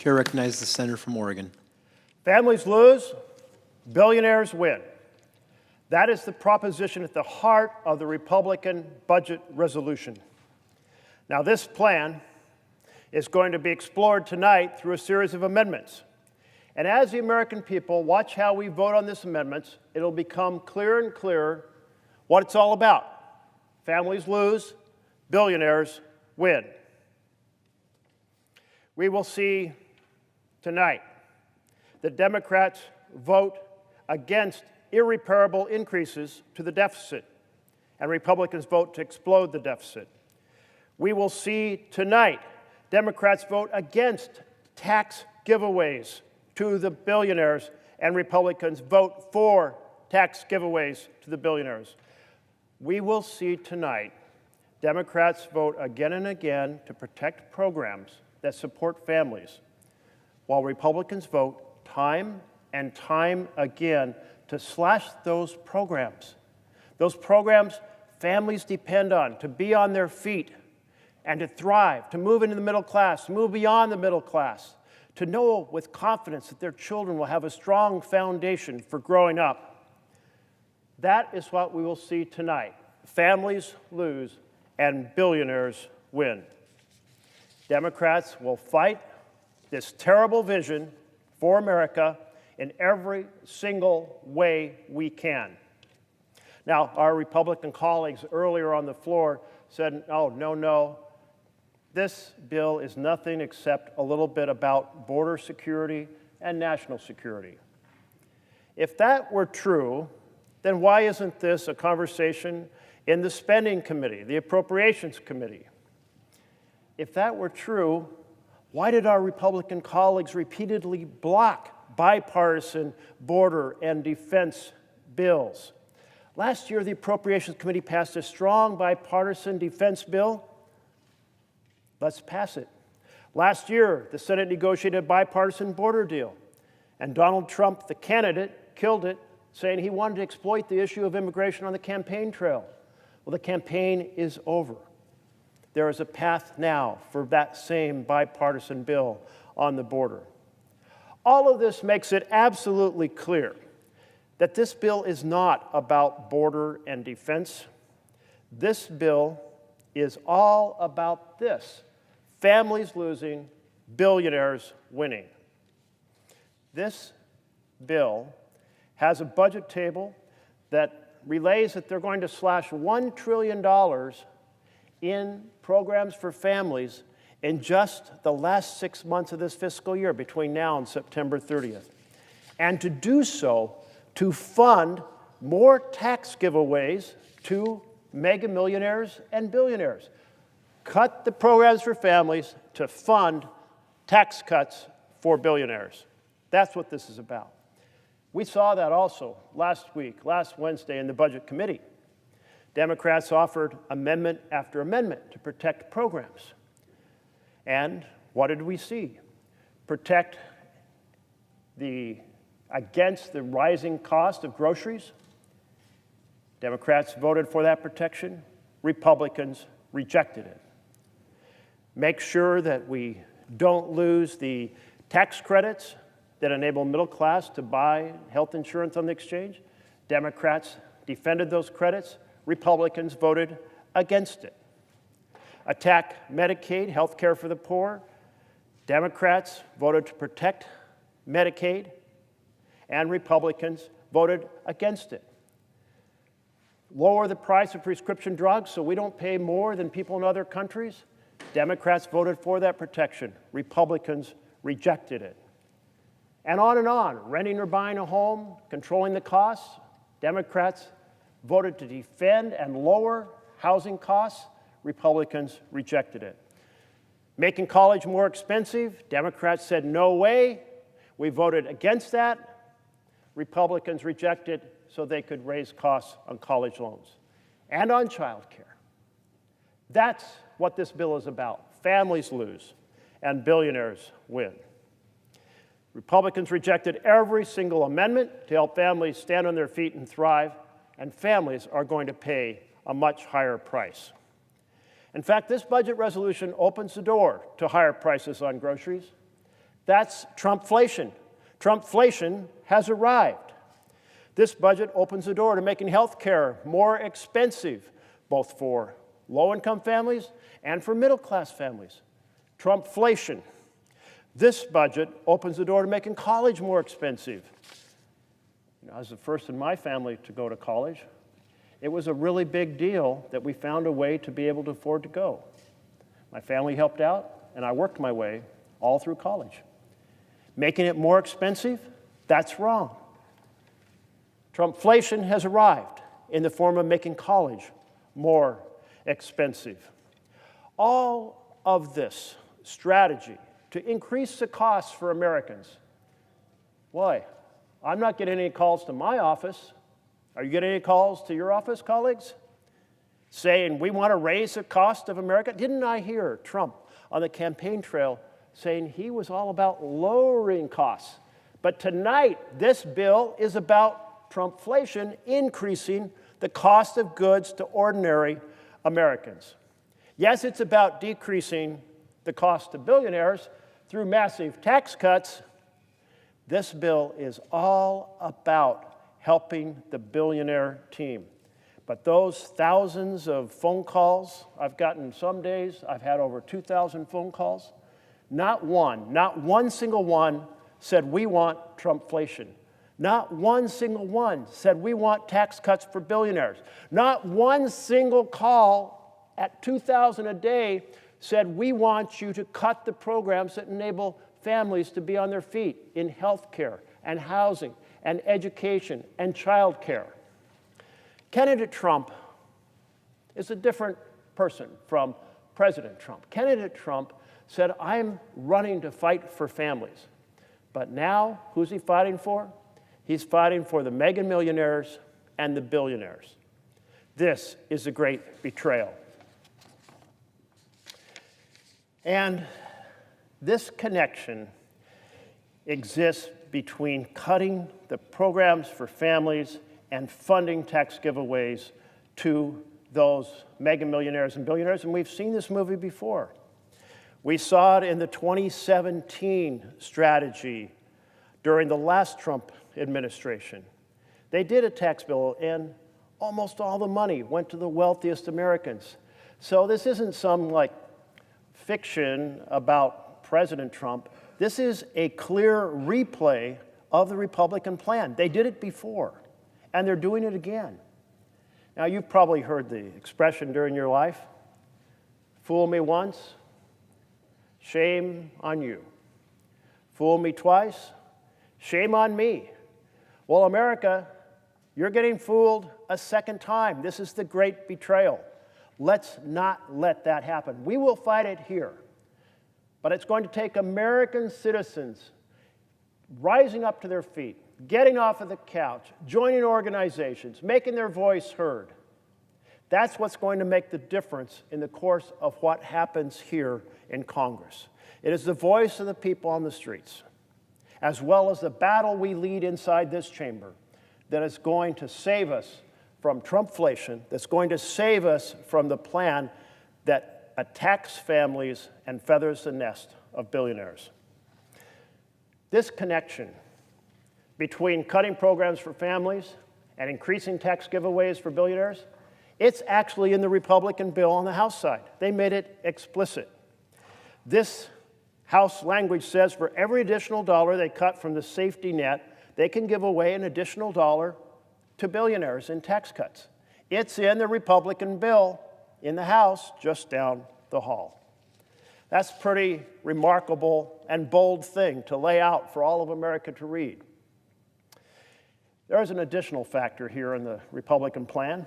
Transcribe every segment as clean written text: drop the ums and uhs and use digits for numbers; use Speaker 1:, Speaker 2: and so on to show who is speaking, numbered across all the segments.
Speaker 1: Chair recognizes the senator from Oregon.
Speaker 2: Families lose, billionaires win. That is the proposition at the heart of the Republican budget resolution. Now, this plan is going to be explored tonight through a series of amendments. And as the American people watch how we vote on these amendments, it'll become clearer and clearer what it's all about. Families lose, billionaires win. We will see tonight that Democrats vote against irreparable increases to the deficit, and Republicans vote to explode the deficit. We will see tonight Democrats vote against tax giveaways to the billionaires, and Republicans vote for tax giveaways to the billionaires. We will see tonight Democrats vote again and again to protect programs that support families, while Republicans vote time and time again to slash those programs. Those programs families depend on to be on their feet and to thrive, to move into the middle class, to move beyond the middle class, to know with confidence that their children will have a strong foundation for growing up. That is what we will see tonight. Families lose and billionaires win. Democrats will fight this terrible vision for America in every single way we can. Now, our Republican colleagues earlier on the floor said, oh, no, this bill is nothing except a little bit about border security and national security. If that were true, then why isn't this a conversation in the Spending Committee, the Appropriations Committee? If that were true, why did our Republican colleagues repeatedly block bipartisan border and defense bills? Last year, the Appropriations Committee passed a strong bipartisan defense bill. Let's pass it. Last year, the Senate negotiated a bipartisan border deal, and Donald Trump, the candidate, killed it, saying he wanted to exploit the issue of immigration on the campaign trail. Well, the campaign is over. There is a path now for that same bipartisan bill on the border. All of this makes it absolutely clear that this bill is not about border and defense. This bill is all about this: families losing, billionaires winning. This bill has a budget table that relays that they're going to slash $1 trillion in programs for families in just the last 6 months of this fiscal year, between now and September 30th. And to do so, to fund more tax giveaways to mega millionaires and billionaires. Cut the programs for families to fund tax cuts for billionaires. That's what this is about. We saw that also last Wednesday in the Budget Committee. Democrats offered amendment after amendment to protect programs. And what did we see? Protect against the rising cost of groceries. Democrats voted for that protection. Republicans rejected it. Make sure that we don't lose the tax credits that enable middle class to buy health insurance on the exchange. Democrats defended those credits. Republicans voted against it. Attack Medicaid, health care for the poor. Democrats voted to protect Medicaid, and Republicans voted against it. Lower the price of prescription drugs so we don't pay more than people in other countries. Democrats voted for that protection. Republicans rejected it. And on, renting or buying a home, controlling the costs. Democrats voted to defend and lower housing costs. Republicans rejected it. Making college more expensive. Democrats said no way. We voted against that. Republicans rejected so they could raise costs on college loans and on child care. That's what this bill is about. Families lose and billionaires win. Republicans rejected every single amendment to help families stand on their feet and thrive, and families are going to pay a much higher price. In fact, this budget resolution opens the door to higher prices on groceries, That's Trumpflation. Trumpflation has arrived. This budget opens the door to making health care more expensive, both for low-income families and for middle-class families. Trumpflation. This budget opens the door to making college more expensive. I was the first in my family to go to college. It was a really big deal that we found a way to be able to afford to go. My family helped out, and I worked my way all through college. Making it more expensive, that's wrong. Trumpflation has arrived in the form of making college more expensive. All of this strategy to increase the costs for Americans. Why? I'm not getting any calls to my office. Are you getting any calls to your office, colleagues? Saying we want to raise the cost of America? Didn't I hear Trump on the campaign trail saying he was all about lowering costs? But tonight, this bill is about Trumpflation, increasing the cost of goods to ordinary Americans. Yes, it's about decreasing the cost to billionaires through massive tax cuts. This bill is all about helping the billionaire team. But those thousands of phone calls I've gotten some days, I've had over 2,000 phone calls, not one single one said we want Trumpflation. Not one single one said we want tax cuts for billionaires. Not one single call at $2,000 a day said we want you to cut the programs that enable families to be on their feet in health care and housing and education and child care. Candidate Trump is a different person from President Trump. Candidate Trump said, I'm running to fight for families. But now, who's he fighting for? He's fighting for the mega millionaires and the billionaires. This is a great betrayal. And this connection exists between cutting the programs for families and funding tax giveaways to those mega millionaires and billionaires. And we've seen this movie before. We saw it in the 2017 strategy during the last Trump administration. They did a tax bill, and almost all the money went to the wealthiest Americans. So this isn't some fiction about President Trump. This is a clear replay of the Republican plan. They did it before, and they're doing it again. Now, you've probably heard the expression during your life, fool me once, shame on you. Fool me twice, shame on me. Well, America, you're getting fooled a second time. This is the great betrayal. Let's not let that happen. We will fight it here. But it's going to take American citizens rising up to their feet, getting off of the couch, joining organizations, making their voice heard. That's what's going to make the difference in the course of what happens here in Congress. It is the voice of the people on the streets, as well as the battle we lead inside this chamber, that is going to save us from Trumpflation, that's going to save us from the plan that attacks families and feathers the nest of billionaires. This connection between cutting programs for families and increasing tax giveaways for billionaires, it's actually in the Republican bill on the House side. They made it explicit. This House language says for every additional dollar they cut from the safety net, they can give away an additional dollar to billionaires in tax cuts. It's in the Republican bill in the House just down the hall. That's a pretty remarkable and bold thing to lay out for all of America to read. There is an additional factor here in the Republican plan,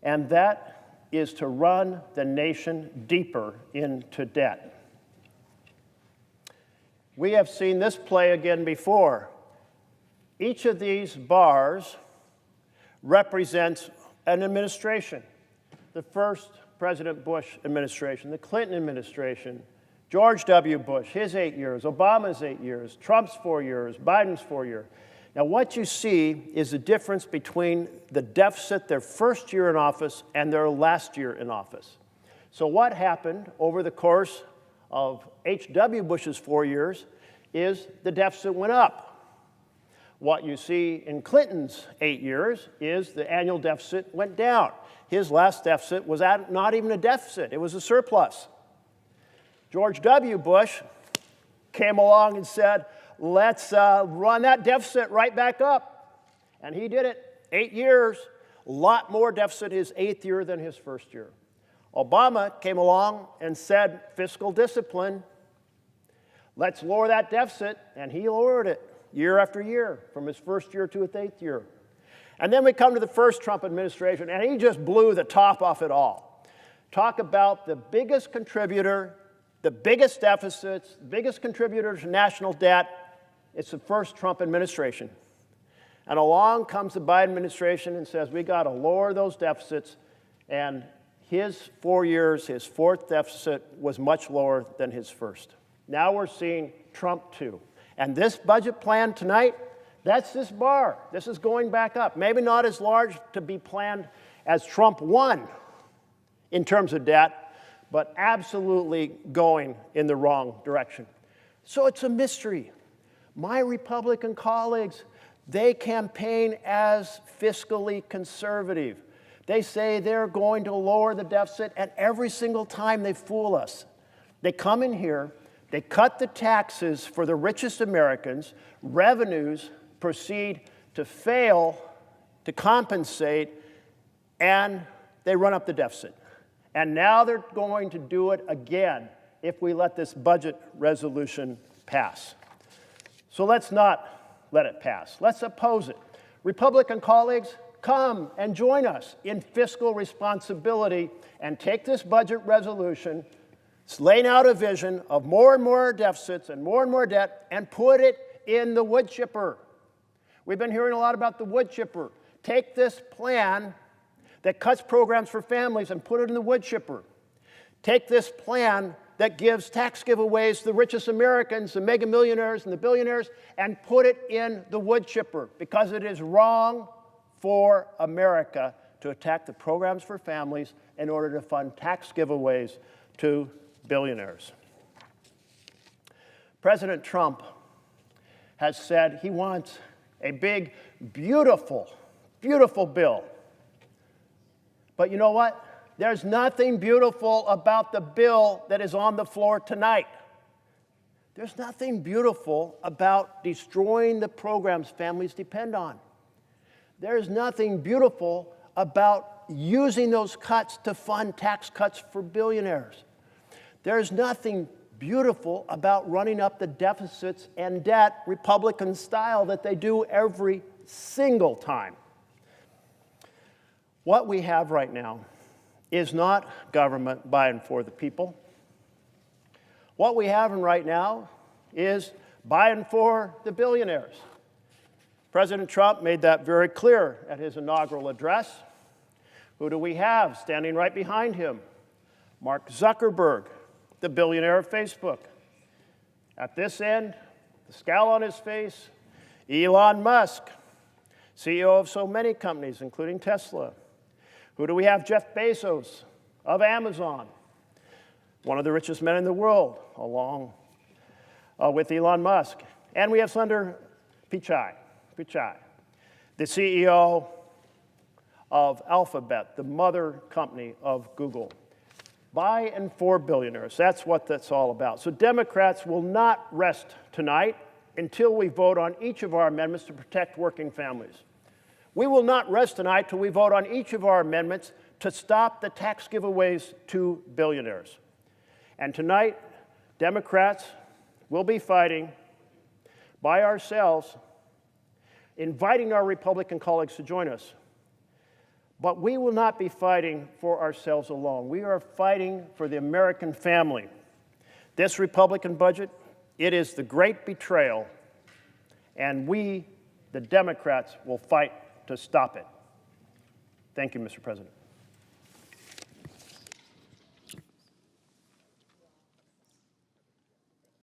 Speaker 2: and that is to run the nation deeper into debt. We have seen this play again before. Each of these bars represents an administration. The first President Bush administration, the Clinton administration, George W. Bush, his 8 years, Obama's 8 years, Trump's 4 years, Biden's 4 years. Now, what you see is the difference between the deficit their first year in office and their last year in office. So what happened over the course of H.W. Bush's 4 years is the deficit went up. What you see in Clinton's 8 years is the annual deficit went down. His last deficit was not even a deficit, it was a surplus. George W. Bush came along and said, let's run that deficit right back up. And he did it. 8 years, a lot more deficit his 8th year than his 1st year. Obama came along and said, fiscal discipline, let's lower that deficit, and he lowered it year after year, from his 1st year to his 8th year. And then we come to the first Trump administration, and he just blew the top off it all. Talk about the biggest contributor, the biggest deficits, the biggest contributor to national debt. It's the first Trump administration. And along comes the Biden administration and says, we got to lower those deficits, and his 4 years, his 4th deficit was much lower than his 1st. Now we're seeing Trump 2. And this budget plan tonight, that's this bar. This is going back up. Maybe not as large to be planned as Trump 1 in terms of debt, but absolutely going in the wrong direction. So it's a mystery. My Republican colleagues, they campaign as fiscally conservative. They say they're going to lower the deficit, and every single time they fool us. They come in here, they cut the taxes for the richest Americans, revenues proceed to fail to compensate, and they run up the deficit. And now they're going to do it again if we let this budget resolution pass. So let's not let it pass. Let's oppose it. Republican colleagues, come and join us in fiscal responsibility and take this budget resolution, laying out a vision of more and more deficits and more debt, and put it in the wood chipper. We've been hearing a lot about the wood chipper. Take this plan that cuts programs for families and put it in the wood chipper. Take this plan that gives tax giveaways to the richest Americans, the mega millionaires and the billionaires, and put it in the wood chipper, because it is wrong for America to attack the programs for families in order to fund tax giveaways to billionaires. President Trump has said he wants a big, beautiful bill. But you know what? There's nothing beautiful about the bill that is on the floor tonight. There's nothing beautiful about destroying the programs families depend on. There's nothing beautiful about using those cuts to fund tax cuts for billionaires. There's nothing beautiful about running up the deficits and debt Republican style that they do every single time. What we have right now is not government by and for the people. What we have right now is by and for the billionaires. President Trump made that very clear at his inaugural address. Who do we have standing right behind him? Mark Zuckerberg, the billionaire of Facebook. At this end, the scowl on his face, Elon Musk, CEO of so many companies, including Tesla. Who do we have? Jeff Bezos of Amazon, one of the richest men in the world, along with Elon Musk. And we have Sundar Pichai, the CEO of Alphabet, the mother company of Google. By and for billionaires, that's what that's all about. So Democrats will not rest tonight until we vote on each of our amendments to protect working families. We will not rest tonight till we vote on each of our amendments to stop the tax giveaways to billionaires. And tonight, Democrats will be fighting by ourselves, inviting our Republican colleagues to join us. But we will not be fighting for ourselves alone. We are fighting for the American family. This Republican budget, it is the great betrayal, and we, the Democrats, will fight to stop it. Thank you, Mr. President.